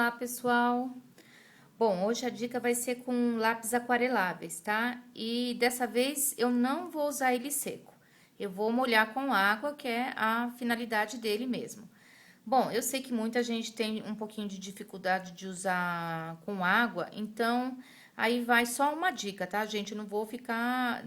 Olá, pessoal! Bom, hoje a dica vai ser com lápis aquareláveis, tá? E dessa vez eu não vou usar ele seco. Eu vou molhar com água, que é a finalidade dele mesmo. Bom, eu sei que muita gente tem um pouquinho de dificuldade de usar com água, então aí vai só uma dica, tá, gente? Eu não vou ficar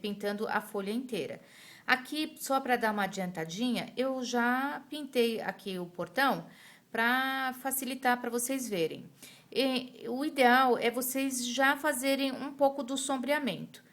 pintando a folha inteira. Aqui, só para dar uma adiantadinha, eu já pintei aqui o portão para facilitar para vocês verem. E o ideal é vocês já fazerem um pouco do sombreamento.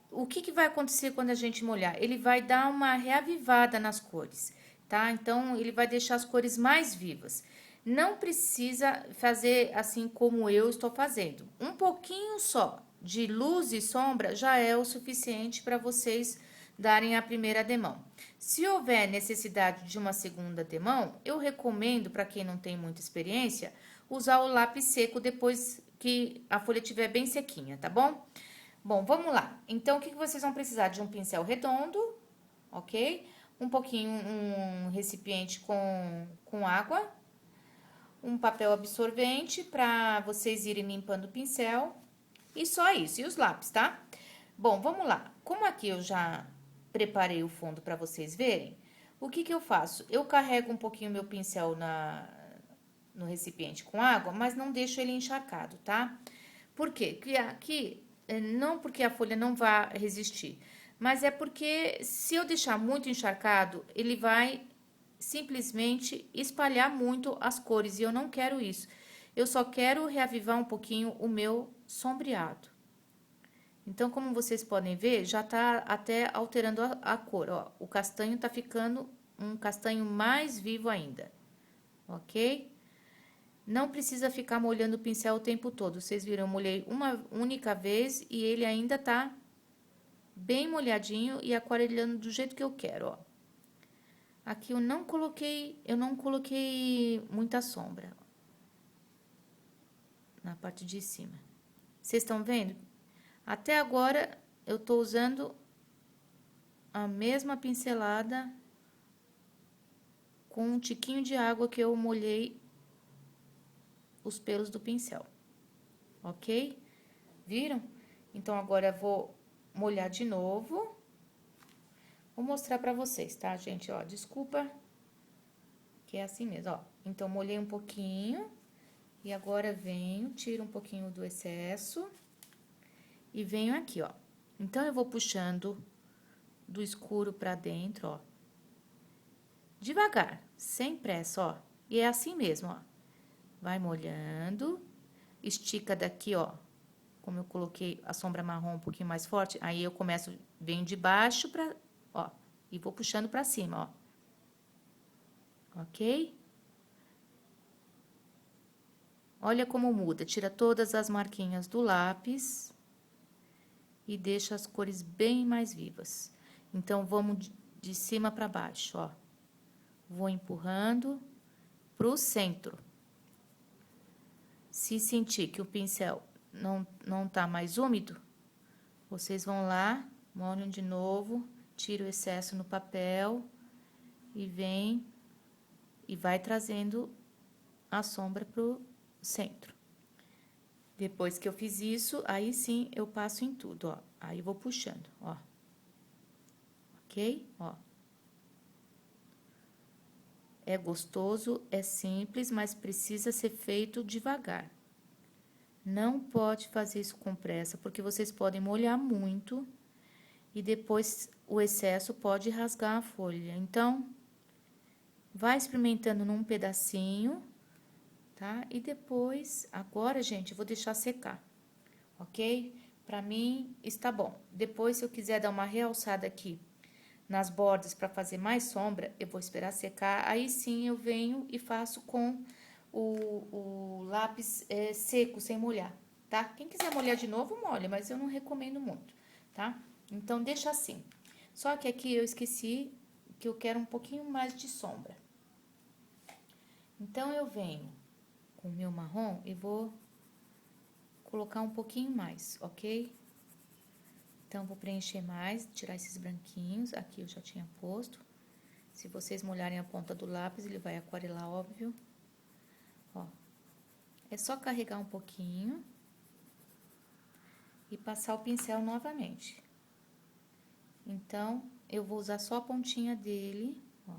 O que vai acontecer quando a gente molhar? Ele vai dar uma reavivada nas cores, tá? Então, ele vai deixar as cores mais vivas. Não precisa fazer assim como eu estou fazendo. Um pouquinho só de luz e sombra já é o suficiente para vocês darem a primeira demão. Se houver necessidade de uma segunda demão, eu recomendo, para quem não tem muita experiência, usar o lápis seco depois que a folha estiver bem sequinha, tá bom? Bom, vamos lá. Então, o que vocês vão precisar? De um pincel redondo, ok? Um pouquinho, um recipiente com água, um papel absorvente para vocês irem limpando o pincel. E só isso, e os lápis, tá? Bom, vamos lá. Como aqui eu já preparei o fundo para vocês verem, o que eu faço? Eu carrego um pouquinho meu pincel no recipiente com água, mas não deixo ele encharcado, tá? Por quê? Porque aqui, não porque a folha não vá resistir, mas é porque se eu deixar muito encharcado, ele vai simplesmente espalhar muito as cores e eu não quero isso. Eu só quero reavivar um pouquinho o meu sombreado. Então, como vocês podem ver, já tá até alterando a cor, ó. O castanho tá ficando um castanho mais vivo ainda, ok? Não precisa ficar molhando o pincel o tempo todo. Vocês viram, eu molhei uma única vez e ele ainda tá bem molhadinho e aquarelhando do jeito que eu quero, ó. Aqui eu não coloquei muita sombra na parte de cima. Vocês estão vendo? Até agora eu tô usando a mesma pincelada com um tiquinho de água que eu molhei os pelos do pincel, ok? Viram? Então, agora eu vou molhar de novo. Vou mostrar pra vocês, tá, gente? Ó, desculpa, que é assim mesmo, ó. Então, molhei um pouquinho e agora venho, tiro um pouquinho do excesso e venho aqui, ó. Então, eu vou puxando do escuro pra dentro, ó. Devagar, sem pressa, ó. E é assim mesmo, ó. Vai molhando, estica daqui, ó. Como eu coloquei a sombra marrom um pouquinho mais forte, aí eu começo, venho de baixo pra, ó, e vou puxando pra cima, ó. Ok? Olha como muda, tira todas as marquinhas do lápis e deixa as cores bem mais vivas. Então, vamos de cima pra baixo, ó. Vou empurrando pro centro. Se sentir que o pincel não tá mais úmido, vocês vão lá, molham de novo, tira o excesso no papel e vem e vai trazendo a sombra pro centro. Depois que eu fiz isso, aí sim eu passo em tudo, ó. Aí vou puxando, ó. Ok? Ó. É gostoso, é simples, mas precisa ser feito devagar. Não pode fazer isso com pressa, porque vocês podem molhar muito e depois o excesso pode rasgar a folha. Então, vai experimentando num pedacinho, tá? E depois, agora, gente, eu vou deixar secar, ok? Pra mim, está bom. Depois, se eu quiser dar uma realçada aqui nas bordas para fazer mais sombra, eu vou esperar secar. Aí sim, eu venho e faço com o lápis seco, sem molhar, tá? Quem quiser molhar de novo, molha, mas eu não recomendo muito, tá? Então, deixa assim. Só que aqui eu esqueci que eu quero um pouquinho mais de sombra. Então, eu venho com o meu marrom e vou colocar um pouquinho mais, ok? Então, vou preencher mais, tirar esses branquinhos. Aqui eu já tinha posto. Se vocês molharem a ponta do lápis, ele vai aquarelar, óbvio. Ó. É só carregar um pouquinho e passar o pincel novamente. Então, eu vou usar só a pontinha dele, ó.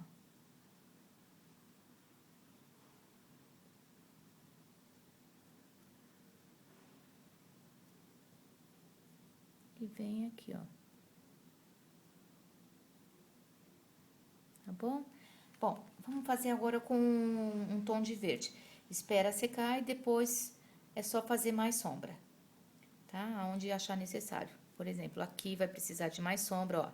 E vem aqui, ó. Tá bom? Bom, vamos fazer agora com um tom de verde. Espera secar e depois é só fazer mais sombra, tá? Onde achar necessário. Por exemplo, aqui vai precisar de mais sombra, ó.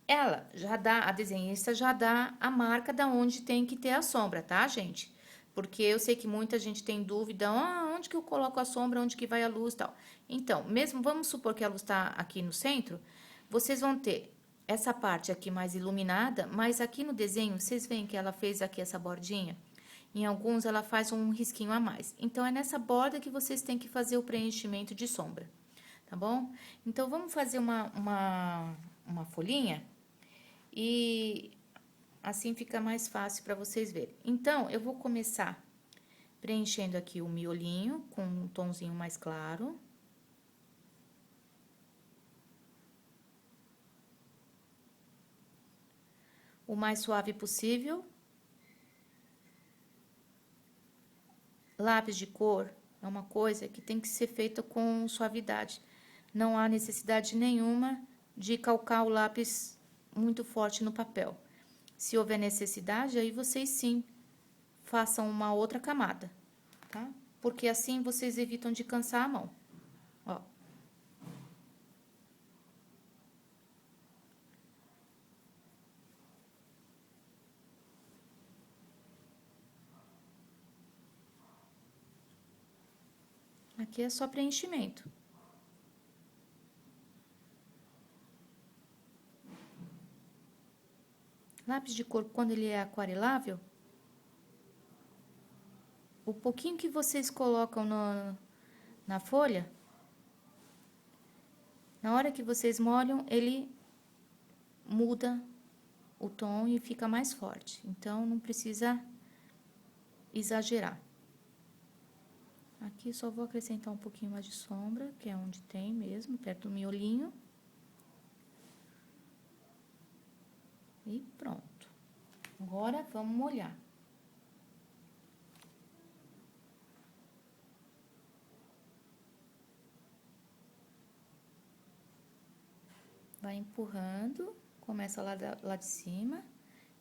Ela já dá, a desenhista já dá a marca da onde tem que ter a sombra, tá, gente? Porque eu sei que muita gente tem dúvida, onde que eu coloco a sombra, onde que vai a luz e tal. Então, mesmo, vamos supor que a luz tá aqui no centro, vocês vão ter essa parte aqui mais iluminada, mas aqui no desenho, vocês veem que ela fez aqui essa bordinha? Em alguns, ela faz um risquinho a mais. Então, é nessa borda que vocês têm que fazer o preenchimento de sombra, tá bom? Então, vamos fazer uma folhinha e assim fica mais fácil para vocês verem. Então, eu vou começar preenchendo aqui o miolinho com um tomzinho mais claro. O mais suave possível. Lápis de cor é uma coisa que tem que ser feita com suavidade. Não há necessidade nenhuma de calcar o lápis muito forte no papel. Se houver necessidade, aí vocês sim façam uma outra camada, tá? Porque assim vocês evitam de cansar a mão, ó. Aqui é só preenchimento. Lápis de cor, quando ele é aquarelável, o pouquinho que vocês colocam na folha, na hora que vocês molham, ele muda o tom e fica mais forte. Então, não precisa exagerar. Aqui só vou acrescentar um pouquinho mais de sombra, que é onde tem mesmo, perto do miolinho. E pronto. Agora, vamos molhar. Vai empurrando, começa lá de cima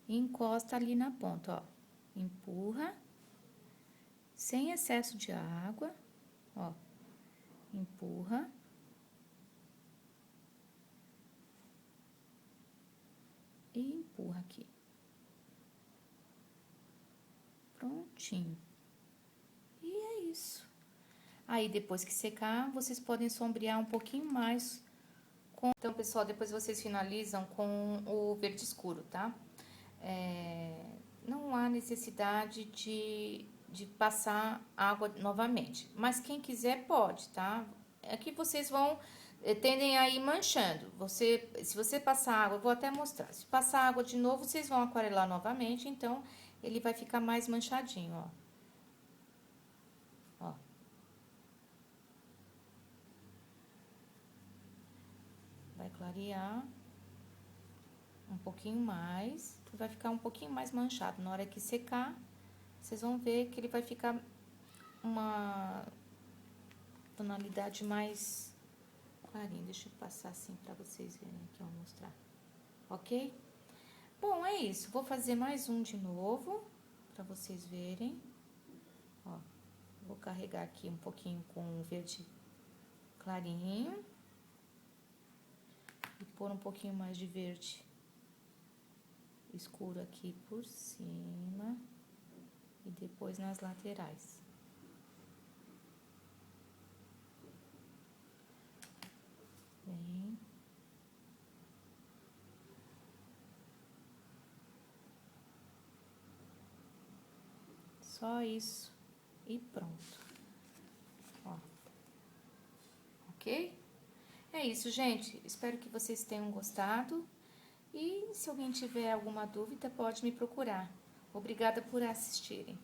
e encosta ali na ponta, ó. Empurra, sem excesso de água, ó. Empurra. E empurra aqui. Prontinho. E é isso. Aí, depois que secar, vocês podem sombrear um pouquinho mais com... Então, pessoal, depois vocês finalizam com o verde escuro, tá? Não há necessidade de passar água novamente. Mas quem quiser pode, tá? Aqui vocês vão... tendem a ir manchando. Se você passar água, eu vou até mostrar. Se passar água de novo, vocês vão aquarelar novamente, então ele vai ficar mais manchadinho, ó. Ó. Vai clarear um pouquinho mais, vai ficar um pouquinho mais manchado. Na hora que secar, vocês vão ver que ele vai ficar uma tonalidade mais clarinha. Deixa eu passar assim pra vocês verem aqui, ó, mostrar. Ok? Bom, é isso. Vou fazer mais um de novo, pra vocês verem. Ó, vou carregar aqui um pouquinho com o verde clarinho. E pôr um pouquinho mais de verde escuro aqui por cima. E depois nas laterais. Bem. Só isso e pronto. Ó. Ok? É isso, gente. Espero que vocês tenham gostado. E se alguém tiver alguma dúvida, pode me procurar. Obrigada por assistirem.